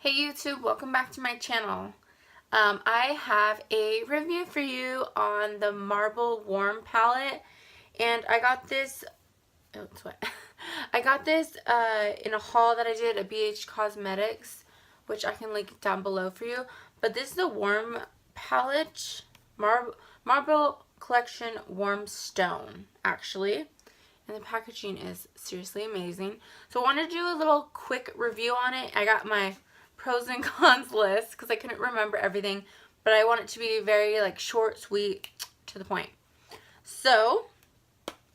Hey YouTube, welcome back to my channel. I have a review for you on the Marble Warm palette, and I got this, oh it's wet, I got this in a haul that I did at BH Cosmetics, which I can link down below for you, but this is the Warm palette, Marble Collection Warm Stone, actually. And the packaging is seriously amazing. So I wanted to do a little quick review on it. I got my pros and cons list because I couldn't remember everything, but I want it to be very like short, sweet, to the point. So,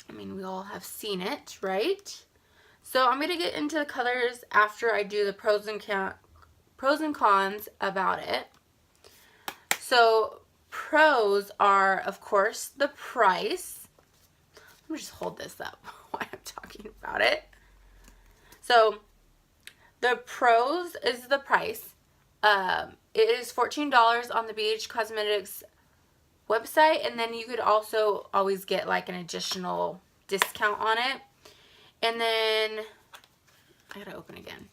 I mean, we all have seen it, right? So I'm going to get into the colors after I do the pros and cons about it. So pros are, of course, the price. Let me just hold this up while I'm talking about it. So the pros is the price. It is $14 on the BH Cosmetics website, and then you could also always get like an additional discount on it. And then I gotta open again.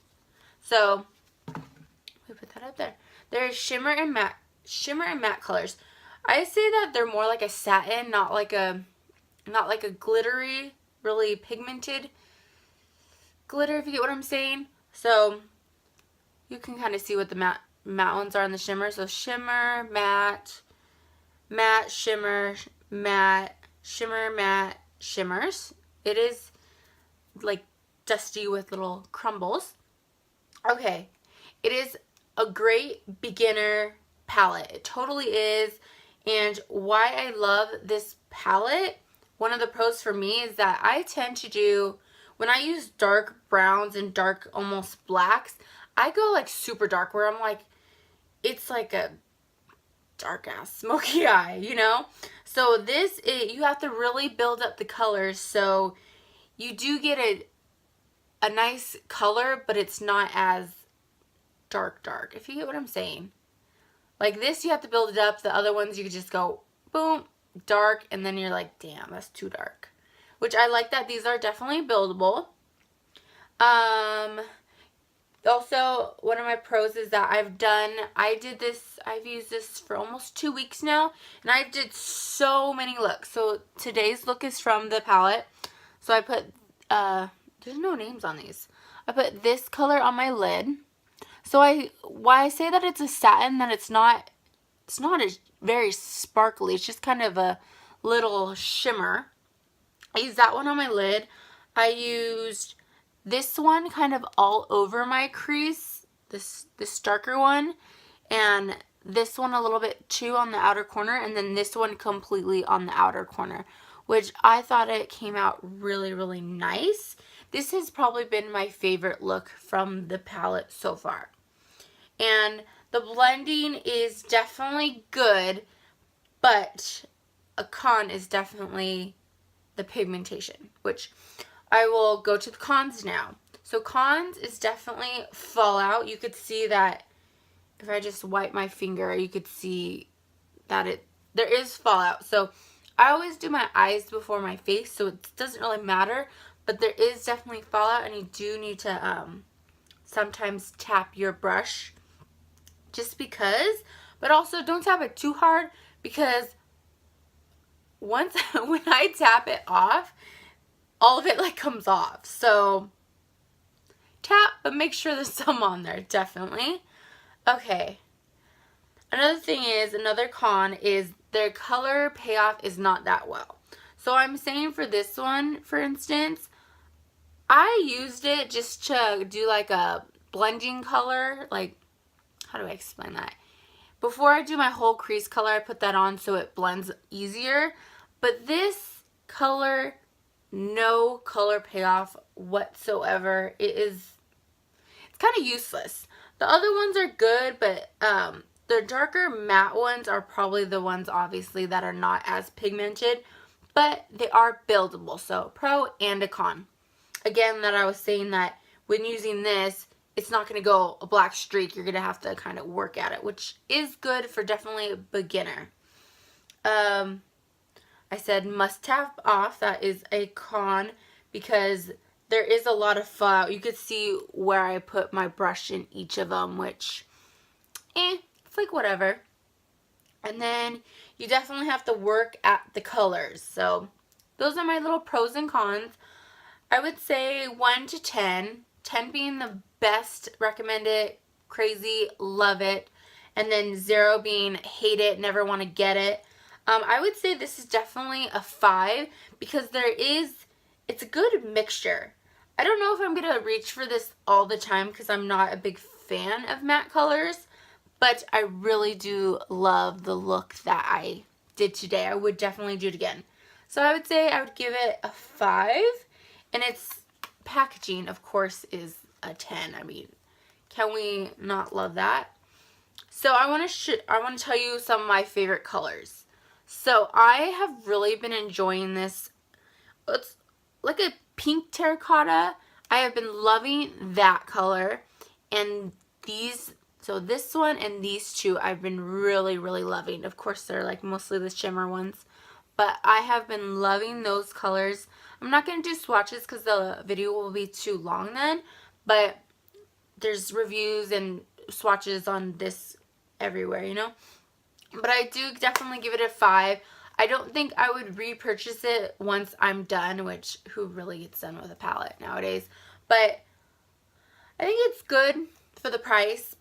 So we put that up there. There's shimmer and matte colors. I say that they're more like a satin, not like a glittery, really pigmented glitter, if you get what I'm saying. So you can kind of see what the matte ones are in the shimmer. So shimmer, matte, matte, shimmer, matte, shimmer, matte, shimmers. It is like dusty with little crumbles. Okay, it is a great beginner palette. It totally is. And why I love this palette, one of the pros for me is that I tend to do, when I use dark browns and dark almost blacks, I go like super dark where I'm like, it's like a dark ass smoky eye, you know? So this, you have to really build up the colors so you do get a nice color, but it's not as dark, if you get what I'm saying. Like this, you have to build it up. The other ones, you could just go boom, dark, and then you're like, damn, that's too dark. Which I like that these are definitely buildable. Also, one of my pros is that I've used this for almost 2 weeks now, and I did so many looks. So today's look is from the palette. So I put, there's no names on these. I put this color on my lid. So why I say that it's a satin, that it's not a very sparkly, it's just kind of a little shimmer. I used that one on my lid. I used this one kind of all over my crease, this darker one, and this one a little bit too on the outer corner, and then this one completely on the outer corner, which I thought it came out really, really nice. This has probably been my favorite look from the palette so far. And the blending is definitely good, but a con is definitely the pigmentation, which I will go to the cons now. So cons is definitely fallout. You could see that if I just wipe my finger, you could see that there is fallout. So I always do my eyes before my face, so it doesn't really matter, but there is definitely fallout, and you do need to sometimes tap your brush just because, but also don't tap it too hard, because when I tap it off, all of it like comes off. So tap, but make sure there's some on there, definitely. Okay. Another con is their color payoff is not that well. So I'm saying for this one, for instance, I used it just to do like a blending color, like, how do I explain that? Before I do my whole crease color, I put that on so it blends easier. But this color, no color payoff whatsoever. It's kind of useless. The other ones are good, but the darker matte ones are probably the ones, obviously, that are not as pigmented. But they are buildable. So pro and a con. Again, that I was saying that when using this, it's not going to go a black streak. You're going to have to kind of work at it, which is good for definitely a beginner. I said must tap off. That is a con because there is a lot of fallout. You could see where I put my brush in each of them, which, it's like whatever. And then you definitely have to work at the colors. So those are my little pros and cons. I would say 1 to 10. 10 being the best, recommend it, crazy, love it. And then 0 being hate it, never want to get it. I would say this is definitely a 5 because it's a good mixture. I don't know if I'm going to reach for this all the time because I'm not a big fan of matte colors, but I really do love the look that I did today. I would definitely do it again. So I would say I would give it a 5, and its packaging, of course, is a 10. I mean, can we not love that? So I want to tell you some of my favorite colors. So I have really been enjoying this. It's like a pink terracotta. I have been loving that color. And so this one and these two I've been really, really loving. Of course, they're like mostly the shimmer ones. But I have been loving those colors. I'm not going to do swatches because the video will be too long then. But there's reviews and swatches on this everywhere, you know. But I do definitely give it a 5. I don't think I would repurchase it once I'm done, which who really gets done with a palette nowadays. But I think it's good for the price,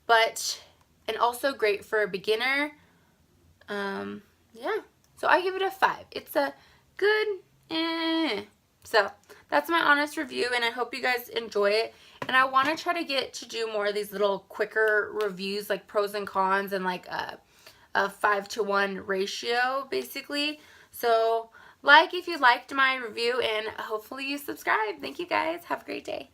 and also great for a beginner. Yeah. So I give it a 5. It's a good, So that's my honest review, and I hope you guys enjoy it. And I want to try to get to do more of these little quicker reviews, like pros and cons, and like a 5-to-1 ratio, basically. So like if you liked my review, and hopefully you subscribe. Thank you guys. Have a great day.